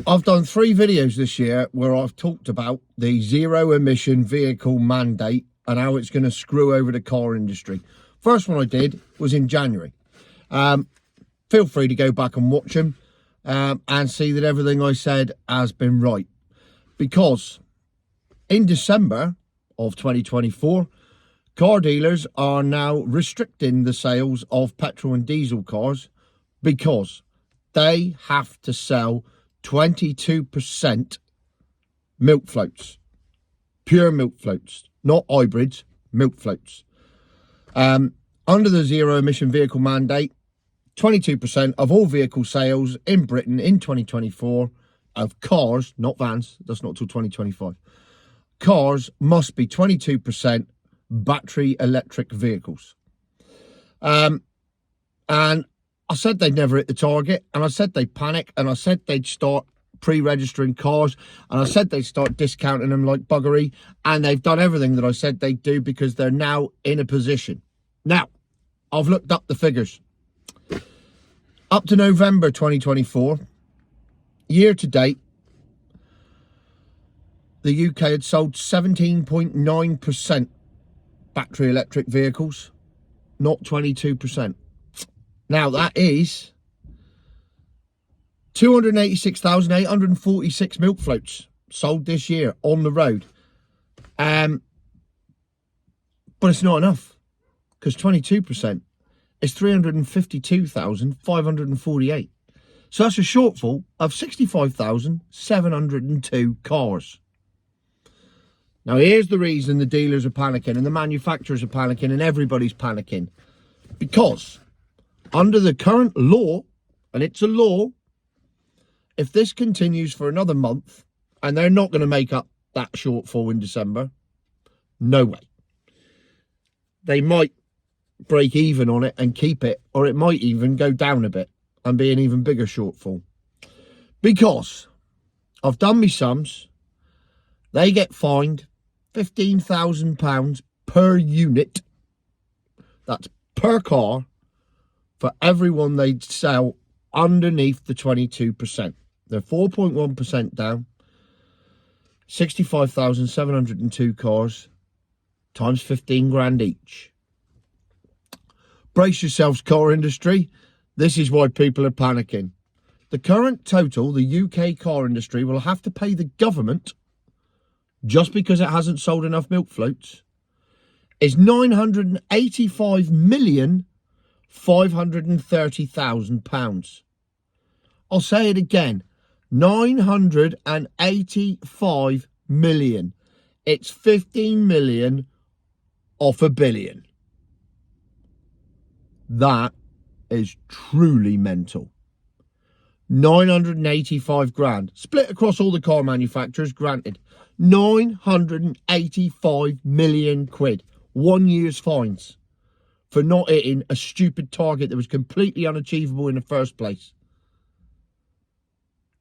I've done 3 videos this year where I've talked about the Zero Emission Vehicle Mandate and how it's going to screw over the car industry. First one I did was in January. Feel free to go back and watch them and see that everything I said has been right. Because in December of 2024, car dealers are now restricting the sales of petrol and diesel cars because they have to sell 22% milk floats, pure milk floats, not hybrids, milk floats. Under the Zero Emission Vehicle Mandate, 22% of all vehicle sales in Britain in 2024 of cars, not vans, that's not till 2025, cars must be 22% battery electric vehicles. And I said they'd never hit the target, and I said they'd panic, and I said they'd start pre-registering cars, and I said they'd start discounting them like buggery, and they've done everything that I said they'd do because they're now in a position. Now, I've looked up the figures. Up to November 2024, year to date, the UK had sold 17.9% battery electric vehicles, not 22%. Now, that is 286,846 milk floats sold this year on the road. But it's not enough, because 22% is 352,548. So that's a shortfall of 65,702 cars. Now, here's the reason the dealers are panicking and the manufacturers are panicking and everybody's panicking. Because under the current law, and it's a law, if this continues for another month and they're not going to make up that shortfall in December, no way. They might break even on it and keep it, or it might even go down a bit and be an even bigger shortfall. Because I've done me sums, they get fined £15,000 per unit. That's per car, for everyone they sell underneath the 22%. They're 4.1% down. 65,702 cars times 15 grand each. Brace yourselves, car industry. This is why people are panicking. The current total, the UK car industry will have to pay the government, just because it hasn't sold enough milk floats, is £985,530,000. I'll say it again, 985 million. It's 15 million off $1 billion. That is truly mental. 985 grand split across all the car manufacturers, granted. 985 million quid. 1 year's fines for not hitting a stupid target that was completely unachievable in the first place.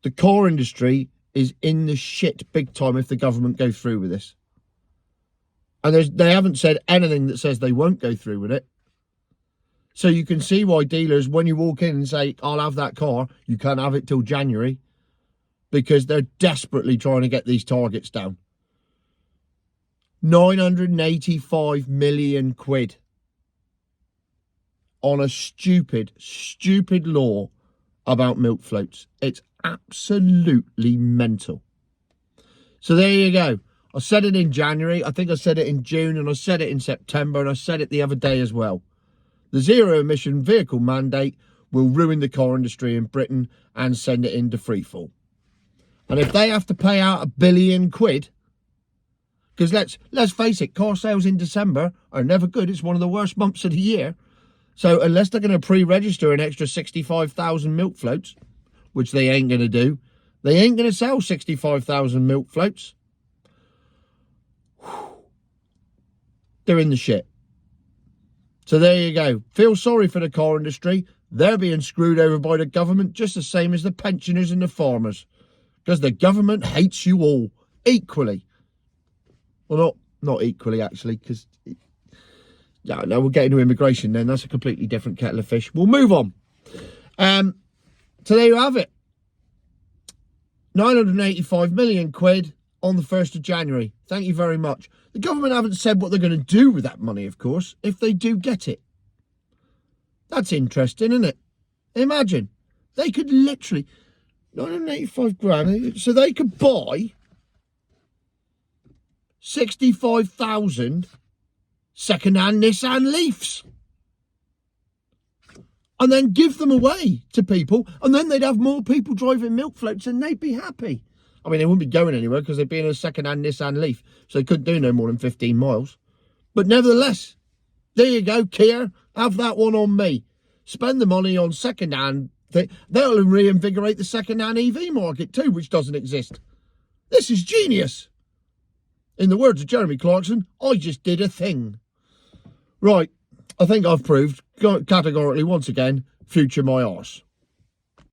The car industry is in the shit big time if the government go through with this. And they haven't said anything that says they won't go through with it. So you can see why dealers, when you walk in and say, I'll have that car, you can't have it till January, because they're desperately trying to get these targets down. 985 million quid on a stupid law about milk floats. It's absolutely mental. So there you go. I said it in January, I think I said it in June, and I said it in September, and I said it the other day as well. The Zero Emission Vehicle Mandate will ruin the car industry in Britain and send it into freefall. And if they have to pay out £1 billion quid, because let's face it, car sales in December are never good. It's one of the worst months of the year. So unless they're going to pre-register an extra 65,000 milk floats, which they ain't going to do, they ain't going to sell 65,000 milk floats. They're in the shit. So there you go. Feel sorry for the car industry. They're being screwed over by the government just the same as the pensioners and the farmers. Because the government hates you all equally. Well, not equally, actually, because... Yeah, no, we'll get into immigration then. That's a completely different kettle of fish. We'll move on. So there you have it. 985 million quid on the 1st of January. Thank you very much. The government haven't said what they're going to do with that money, of course, if they do get it. That's interesting, isn't it? Imagine. They could literally... 985 grand. So they could buy 65,000 second-hand Nissan Leafs. And then give them away to people. And then they'd have more people driving milk floats and they'd be happy. I mean, they wouldn't be going anywhere because they'd be in a second-hand Nissan Leaf. So they couldn't do no more than 15 miles. But nevertheless, there you go, Kia. Have that one on me. Spend the money on second-hand. They'll reinvigorate the second-hand EV market too, which doesn't exist. This is genius. In the words of Jeremy Clarkson, I just did a thing. Right, I think I've proved categorically once again, future my arse.